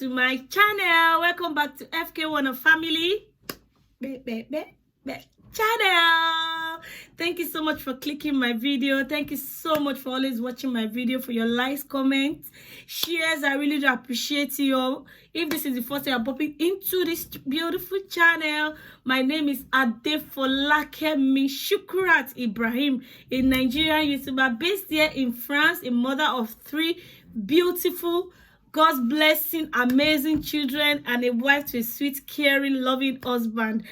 to my channel. Welcome back to FK1 Family channel. Thank you so much for clicking my video. Thank you so much for always watching my video, for your likes, comments, shares. I really do appreciate you all. If this is the first time I'm popping into this beautiful channel, my name is Adefolakemi Shukrat Ibrahim, a Nigerian YouTuber based here in France, a mother of 3 beautiful, God's blessing, amazing children, and a wife to a sweet, caring, loving husband.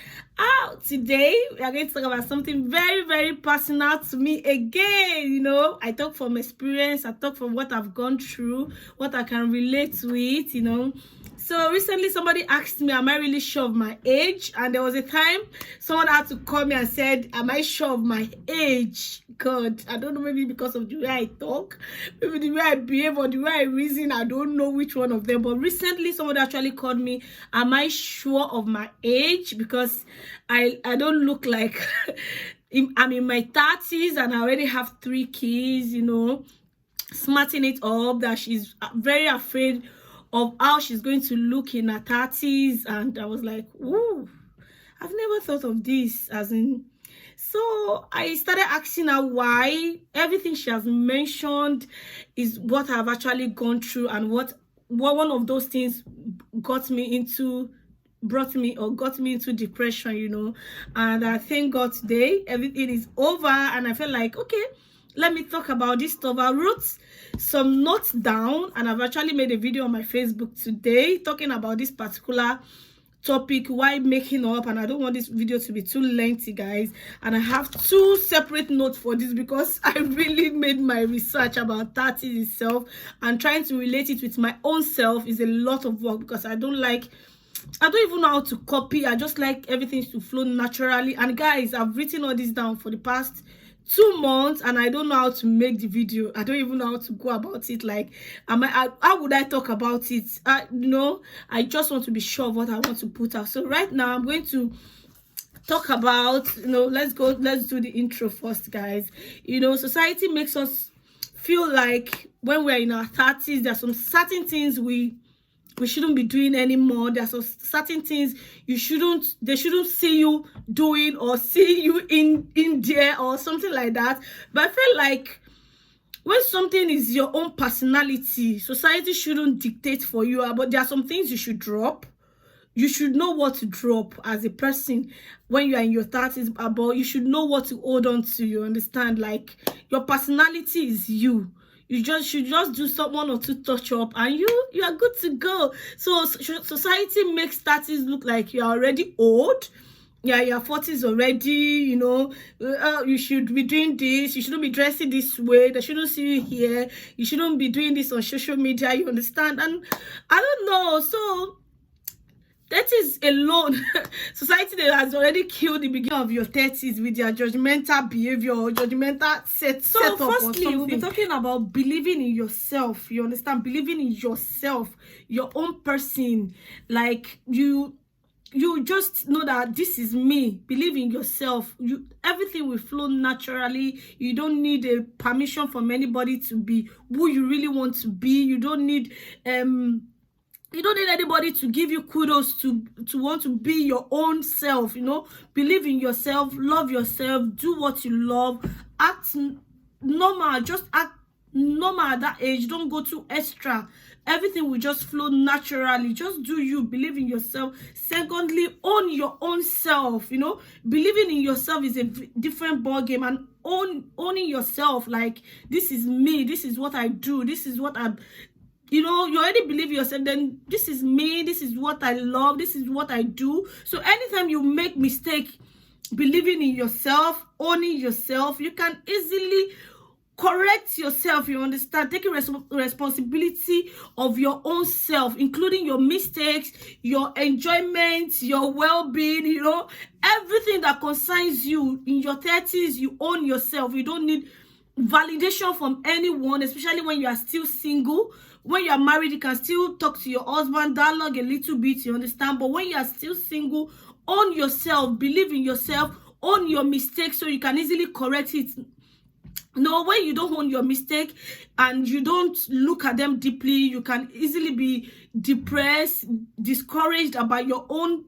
Today we are going to talk about something very, very personal to me again. You know, I talk from experience, I talk from what I've gone through, what I can relate to it, you know. So recently somebody asked me, am I really sure of my age? And there was a time someone had to call me and said, am I sure of my age? God, I don't know, maybe because of the way I talk, maybe the way I behave, or the way I reason. I don't know which one of them. But recently somebody actually called me, am I sure of my age? Because I don't look like I'm in my 30s and I already have 3 kids, you know, smarting it up, that she's very afraid of how she's going to look in her 30s. And I was like, ooh, I've never thought of this, as in. So I started asking her why. Everything she has mentioned is what I've actually gone through, and what one of those things got me into depression, you know. And I thank God today everything is over, and I felt like, okay, let me talk about this stuff. I wrote some notes down, and I've actually made a video on my Facebook today talking about this particular topic, why making up. And I don't want this video to be too lengthy, guys, and I have 2 separate notes for this, because I really made my research about 30 itself, and trying to relate it with my own self is a lot of work, because I don't even know how to copy. I just like everything to flow naturally. And guys, I've written all this down for the past 2 months, and I don't know how to make the video. I don't even know how to go about it. Like, how would I talk about it? You know, I just want to be sure of what I want to put out. So right now I'm going to talk about, you know, let's do the intro first, guys. You know, society makes us feel like when we're in our 30s, there's some certain things we shouldn't be doing anymore. There's some certain things they shouldn't see you doing, or see you in there, or something like that. But I feel like when something is your own personality, society shouldn't dictate for you. But there are some things you should drop. You should know what to drop as a person when you are in your 30s, but you should know what to hold on to. You understand? Like, your personality is you. You should just do 1 or 2 touch up, and you are good to go. So society makes 30s look like you're already old. Yeah, your 40s already, you know. You should be doing this. You shouldn't be dressing this way. They shouldn't see you here. You shouldn't be doing this on social media. You understand? And I don't know. So that is alone. Society that has already killed the beginning of your 30s with their judgmental behavior, or judgmental set up. Firstly, we'll be talking about believing in yourself. You understand? Believing in yourself, your own person. Like, you just know that this is me. Believe in yourself. Everything will flow naturally. You don't need a permission from anybody to be who you really want to be. You don't need anybody to give you kudos to want to be your own self. You know, believe in yourself, love yourself, do what you love, act normal, just act normal at that age. Don't go too extra. Everything will just flow naturally. Just do you. Believe in yourself. Secondly, own your own self. You know, believing in yourself is a different ball game. And owning yourself, like, this is me, this is what I do, this is what I'm, you know, you already believe yourself, then this is me, this is what I love, this is what I do. So anytime you make mistake, believing in yourself, owning yourself, you can easily correct yourself. You understand? Taking responsibility of your own self, including your mistakes, your enjoyment, your well-being, you know, everything that concerns you. In your 30s, you own yourself. You don't need validation from anyone, especially when you are still single. When you are married, you can still talk to your husband, dialogue a little bit, you understand? But when you are still single, own yourself, believe in yourself, own your mistakes so you can easily correct it. No, when you don't own your mistake and you don't look at them deeply, you can easily be depressed, discouraged about your own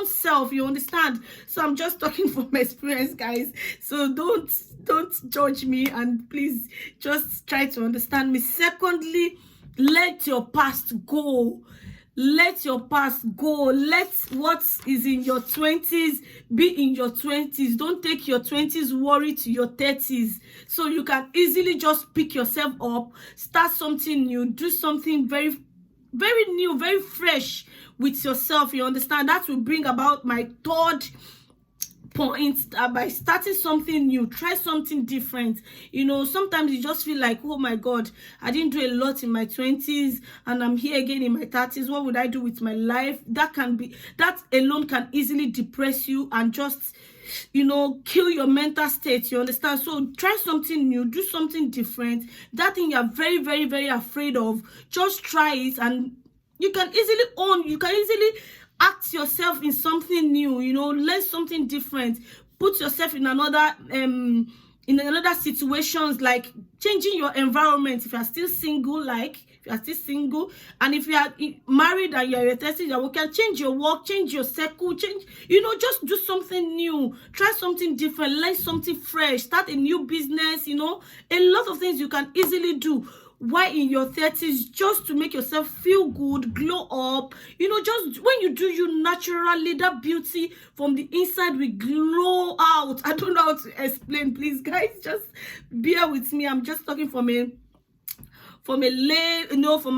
self, you understand? So I'm just talking from experience, guys. So don't judge me, and please just try to understand me. Secondly, let your past go. Let your past go. Let what is in your 20s be in your 20s. Don't take your 20s worry to your 30s. So you can easily just pick yourself up, start something new, do something very, very new, very fresh with yourself. You understand? That will bring about my third point, by starting something new, try something different. You know, sometimes you just feel like, oh my God, I didn't do a lot in my 20s and I'm here again in my 30s. What would I do with my life? That alone can easily depress you and just, you know, kill your mental state. You understand? So try something new, do something different. That thing you're very, very, very afraid of, just try it, and you can easily act yourself in something new. You know, learn something different, put yourself in another situations, like changing your environment. If you are still single, and if you are married and you're a testing, you can change your work, change your circle, just do something new, try something different, learn something fresh, start a new business. You know, a lot of things you can easily do while in your 30s, just to make yourself feel good, glow up. You know, just when you do, you naturally, that beauty from the inside will glow out. I don't know how to explain. Please, guys, just bear with me. I'm just talking from my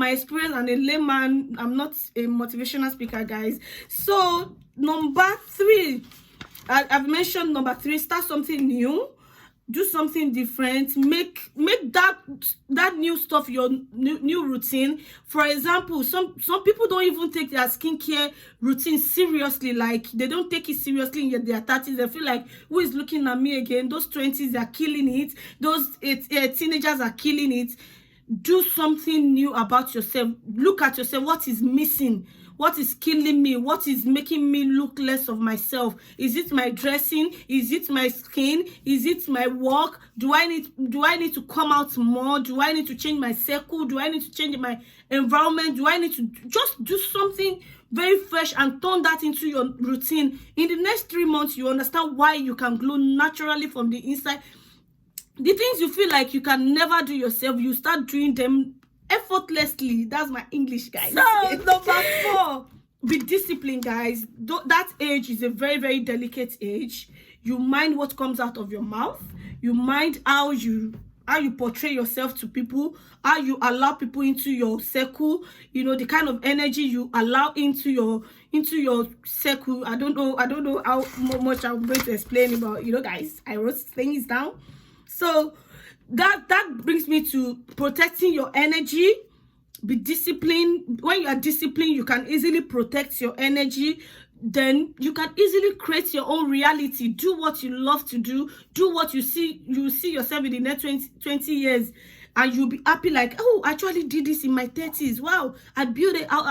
experience and a layman. I'm not a motivational speaker, guys. So number 3, I've mentioned number 3, start something new, do something different, make that new stuff your new routine. For example, some people don't even take their skincare routine seriously. Like, they don't take it seriously in their 30s. They feel like, who is looking at me again? Those 20s are killing it, those teenagers are killing it. Do something new about yourself. Look at yourself. What is missing? What is killing me? What is making me look less of myself? Is it my dressing? Is it my skin? Is it my work? Do I need to come out more? Do I need to change my circle? Do I need to change my environment? Do I need to just do something very fresh and turn that into your routine? In the next 3 months, you understand why you can glow naturally from the inside. The things you feel like you can never do yourself, you start doing them effortlessly. That's my English, guys. So number 4, be disciplined, guys. That age is a very, very delicate age. You mind what comes out of your mouth. You mind how you portray yourself to people, how you allow people into your circle. You know, the kind of energy you allow into your circle. I don't know how much I'm going to explain about. You know, guys, I wrote things down. So that brings me to protecting your energy. Be disciplined. When you are disciplined, you can easily protect your energy. Then you can easily create your own reality. Do what you love to do. Do what you see yourself in the next 20 years. And you'll be happy, like, oh, I actually did this in my 30s. Wow, I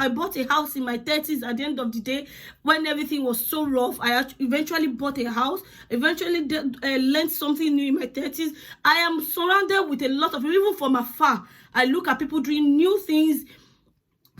bought a house in my 30s. At the end of the day, when everything was so rough, I eventually bought a house, eventually learned something new in my 30s. I am surrounded with a lot of people, even from afar. I look at people doing new things,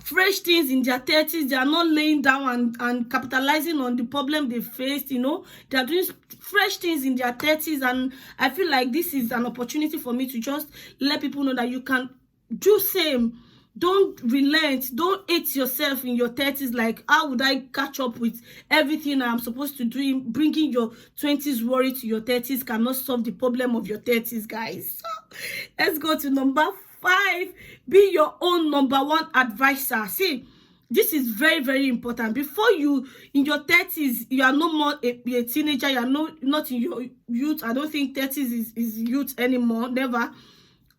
fresh things in their 30s. They are not laying down and capitalizing on the problem they faced. You know, they are doing fresh things in their 30s, and I feel like this is an opportunity for me to just let people know that you can do same. Don't relent. Don't hate yourself in your 30s. Like, how would I catch up with everything I'm supposed to do? Bringing your 20s worry to your 30s cannot solve the problem of your 30s, guys. So let's go to number 5. Be your own number 1 advisor. See, this is very, very important. Before you, in your 30s, you are no more a teenager. You are not in your youth. I don't think 30s is youth anymore. Never.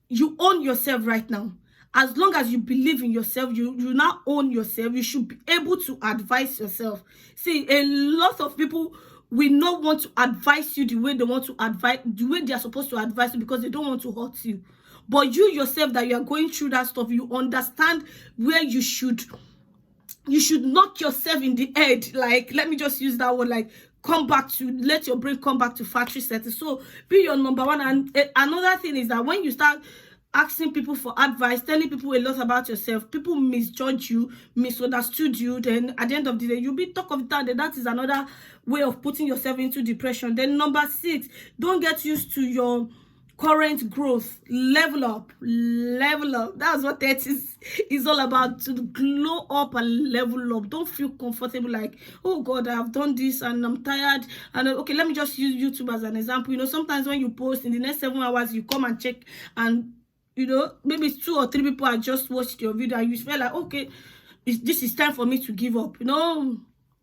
You own yourself right now. As long as you believe in yourself, you now own yourself. You should be able to advise yourself. See, a lot of people will not want to advise you the way they want to advise, the way they are supposed to advise you, because they don't want to hurt you. But you yourself, that you are going through that stuff, you understand where you should knock yourself in the head. Like, let me just use that word, like let your brain come back to factory settings. So be your number one. And another thing is that when you start asking people for advice, telling people a lot about yourself, people misjudge you, misunderstood you, then at the end of the day you'll be talk of the town. Then that is another way of putting yourself into depression. Then number 6, don't get used to your current growth. Level up. That's what that is all about, to glow up and level up. Don't feel comfortable like, oh God, I have done this and I'm tired, and okay, let me just use YouTube as an example. You know, sometimes when you post, in the next 7 hours you come and check, and you know, maybe 2 or 3 people have just watched your video and you feel like, okay, this is time for me to give up. You know,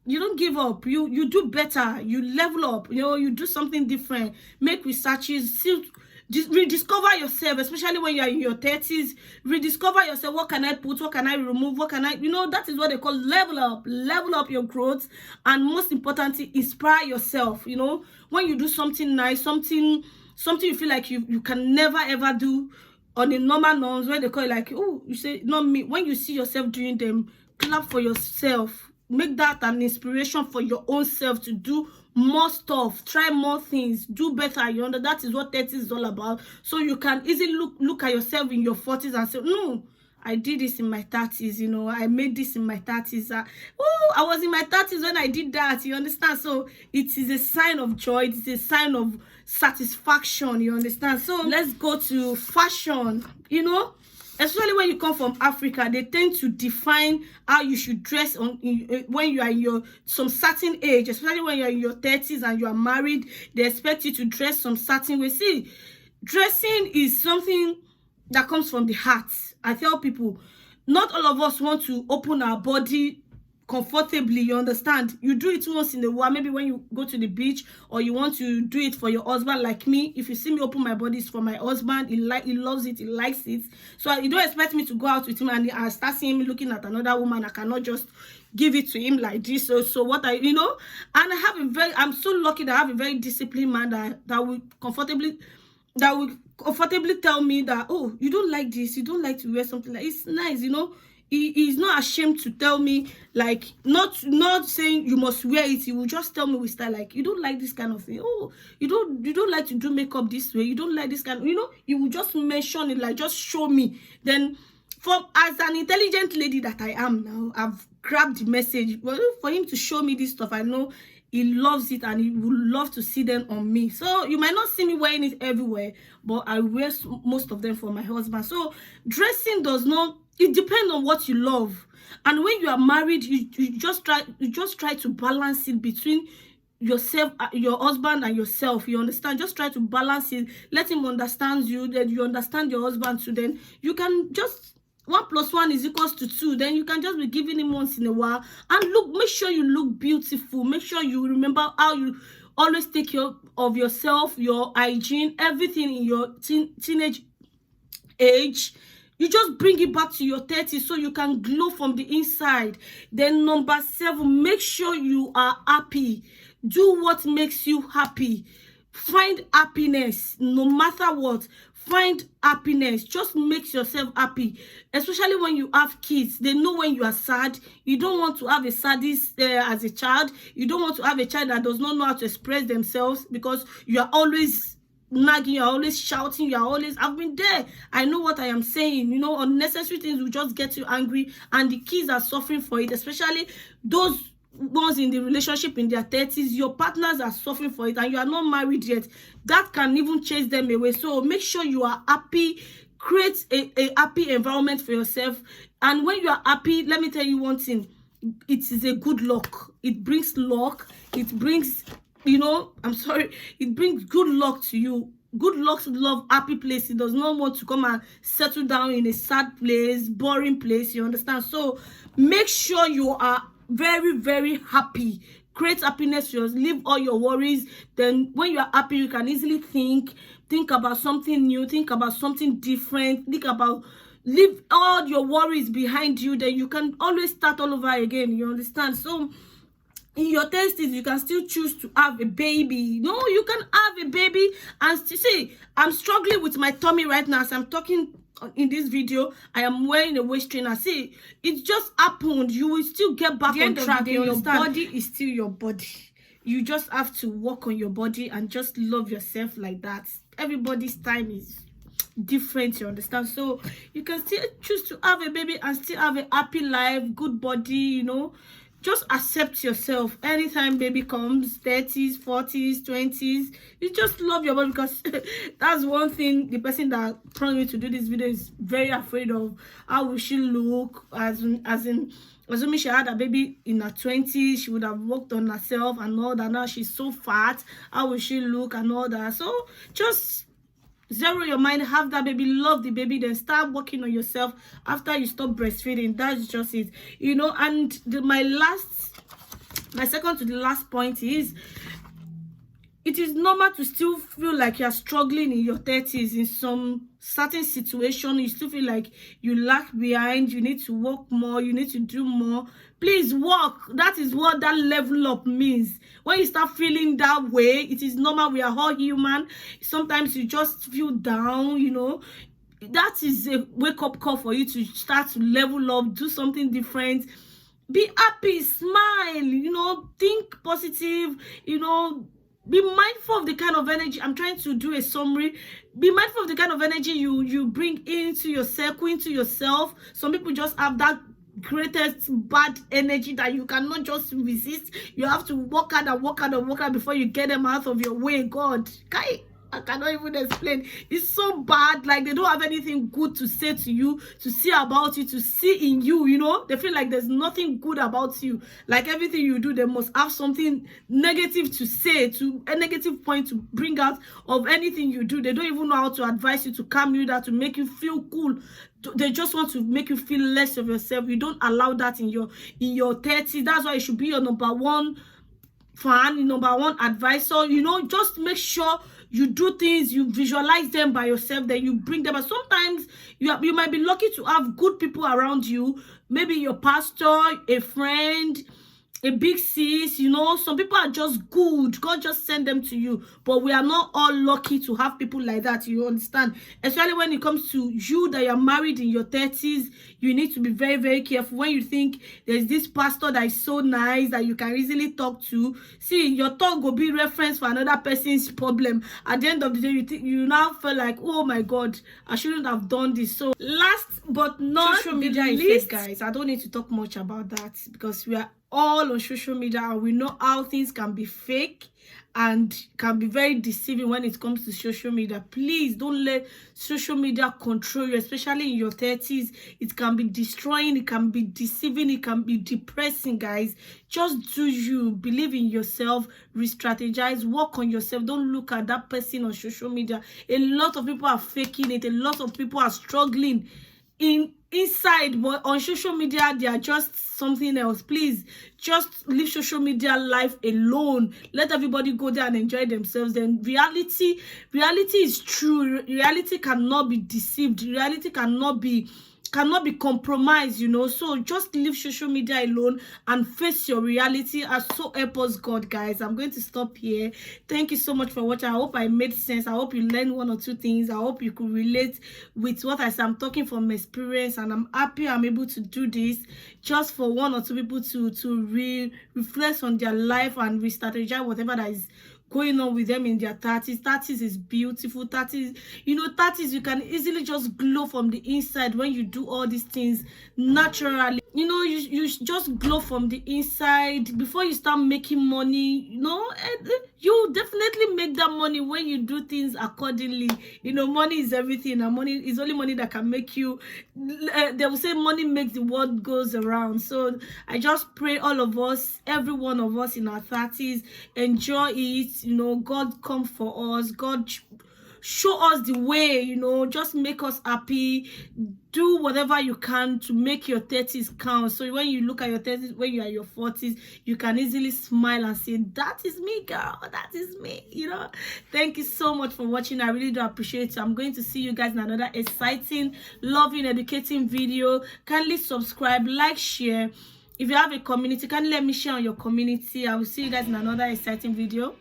you don't give up. You do better. You level up. You know, you do something different. Make researches. Rediscover yourself, especially when you are in your 30s. Rediscover yourself. What can I put? What can I remove? What can I, you know, that is what they call level up. Level up your growth, and most importantly, inspire yourself. You know, when you do something nice, something you feel like you can never ever do on the normal norms, where they call it like, oh, you say not me. When you see yourself doing them, clap for yourself. Make that an inspiration for your own self to do more stuff, try more things, do better. You know, that is what 30 is all about. So you can easily look at yourself in your 40s and say, no, I did this in my 30s, you know, I made this in my 30s. Oh, I was in my 30s when I did that, you understand? So it is a sign of joy, it is a sign of satisfaction, you understand? So let's go to fashion. You know, especially when you come from Africa, they tend to define how you should dress when you are in your some certain age, especially when you're in your 30s and you are married. They expect you to dress some certain way. See, dressing is something that comes from the heart. I tell people, not all of us want to open our body comfortably, you understand? You do it once in a while, maybe when you go to the beach, or you want to do it for your husband. Like me, if you see me open my body, it's for my husband. He loves it, he likes it. So you don't expect me to go out with him and I start seeing him looking at another woman. I cannot just give it to him like this. So what I, you know, and I'm so lucky that I have a very disciplined man that will comfortably tell me that, oh, you don't like this, you don't like to wear something like, it's nice, you know. He's not ashamed to tell me, like, not saying you must wear it. He will just tell me with style, like, you don't like this kind of thing. Oh, you don't like to do makeup this way. You don't like this kind of, you know. He will just mention it, like, just show me. Then, as an intelligent lady that I am now, I've grabbed the message. Well, for him to show me this stuff, I know he loves it and he would love to see them on me. So you might not see me wearing it everywhere, but I wear most of them for my husband. So dressing does not, it depends on what you love. And when you are married, you just try to balance it between yourself, your husband, and yourself. You understand? Just try to balance it. Let him understand you, then you understand your husband too. Then you can just 1 + 1 is equals to 2. Then you can just be giving him once in a while. And look, make sure you look beautiful. Make sure you remember how you always take care of yourself, your hygiene, everything in your teenage age. You just bring it back to your 30s so you can glow from the inside. Then number 7, make sure you are happy. Do what makes you happy. Find happiness no matter what. Find happiness. Just make yourself happy. Especially when you have kids. They know when you are sad. You don't want to have a sadist as a child. You don't want to have a child that does not know how to express themselves, because you are always nagging, you're always shouting, you're always, I've been there, I know what I am saying. You know, unnecessary things will just get you angry, and the kids are suffering for it, especially those ones in the relationship in their 30s. Your partners are suffering for it and you are not married yet. That can even chase them away. So make sure you are happy. Create a happy environment for yourself. And when you are happy, let me tell you one thing, it is a good luck. It brings luck. It brings, you know, it brings good luck to you. Good luck to love happy place. It does not want to come and settle down in a sad place, boring place. You understand? So make sure you are very, very happy. Create happiness. Just leave all your worries. Then when you are happy, you can easily think about something new, think about something different, leave all your worries behind you. Then you can always start all over again. You understand? So in your 30s, you can still choose to have a baby. No, you can have a baby and still say, I'm struggling with my tummy right now. As I'm talking in this video, I am wearing a waist trainer. See, it just happened. You will still get back on track. Your body is still your body. you just have to work on your body and just love yourself like that. Everybody's time is different, you understand? So you can still choose to have a baby and still have a happy life, good body, you know. Just accept yourself. Anytime baby comes, 30s, 40s, 20s, you just love your body, because that's one thing the person that prompted me to do this video is very afraid of. How will she look? As in assuming she had a baby in her 20s, she would have worked on herself and all that. Now she's so fat, how will she look and all that? So just zero your mind, have that baby, love the baby, then start working on yourself after you stop breastfeeding. That's just it, you know. And my second to the last point is, it is normal to still feel like you're struggling in your 30s. In some certain situation, you still feel like you lag behind, you need to work more, you need to do more. Please work. That is what that level up means. When you start feeling that way, it is normal. We are all human. Sometimes you just feel down, you know. That is a wake-up call for you to start to level up, do something different. Be happy, smile, you know, think positive, you know. Be mindful of the kind of energy. I'm trying to do a summary. Be mindful of the kind of energy you bring into your circle, into yourself. Some people just have that greatest bad energy that you cannot just resist. You have to work hard and work hard and work hard before you get them out of your way. God, I cannot even explain. It's so bad. Like, they don't have anything good to say to you, to see about you, to see in you, you know. They feel like there's nothing good about you. Like, everything you do, they must have something negative to say, to a negative point to bring out of anything you do. They don't even know how to advise you, to calm you down, to make you feel cool. They just want to make you feel less of yourself. You don't allow that in your 30s. That's why you should be your number one fan, your number one advisor. You know, just make sure you do things, you visualize them by yourself, then you bring them. But sometimes you might be lucky to have good people around you, maybe your pastor, a friend, a big sis, you know. Some people are just good. God just send them to you. But we are not all lucky to have people like that, you understand? Especially when it comes to you that you're married in your 30s, you need to be very, very careful. When you think there's this pastor that is so nice that you can easily talk to, see, your talk will be reference for another person's problem. At the end of the day, you now feel like, oh my God, I shouldn't have done this. So last but not social media least, guys, I don't need to talk much about that, because we are all on social media and we know how things can be fake and can be very deceiving when it comes to social media. Please don't let social media control you, especially in your 30s. It can be destroying, it can be deceiving, it can be depressing, guys. Just do you. Believe in yourself, re-strategize, work on yourself. Don't look at that person on social media. A lot of people are faking it. A lot of people are struggling inside, but on social media they are just something else. Please just leave social media life alone. Let everybody go there and enjoy themselves. Then reality is true. Reality cannot be deceived. Reality cannot be compromised, you know. So just leave social media alone and face your reality. As so help us God, guys. I'm going to stop here. Thank you so much for watching. I hope I made sense. I hope you learned one or two things. I hope you could relate with what I said. I'm talking from experience, and I'm happy I'm able to do this just for one or two people to reflect on their life and re-strategize whatever that is going on with them in their 30s. 30s is beautiful. 30s, you know, 30s, you can easily just glow from the inside when you do all these things naturally. You know, you just glow from the inside before you start making money, you know. And you definitely make that money when you do things accordingly. You know, money is everything, and money is only money that can make you, they will say money makes the world goes around. So I just pray all of us, every one of us in our 30s, enjoy it. You know, God come for us. God show us the way, you know. Just make us happy. Do whatever you can to make your 30s count. So when you look at your 30s, when you are your 40s, you can easily smile and say, that is me, girl. That is me, you know. Thank you so much for watching. I really do appreciate it. I'm going to see you guys in another exciting, loving, educating video. Kindly subscribe, like, share. If you have a community, kindly let me share on your community. I will see you guys in another exciting video.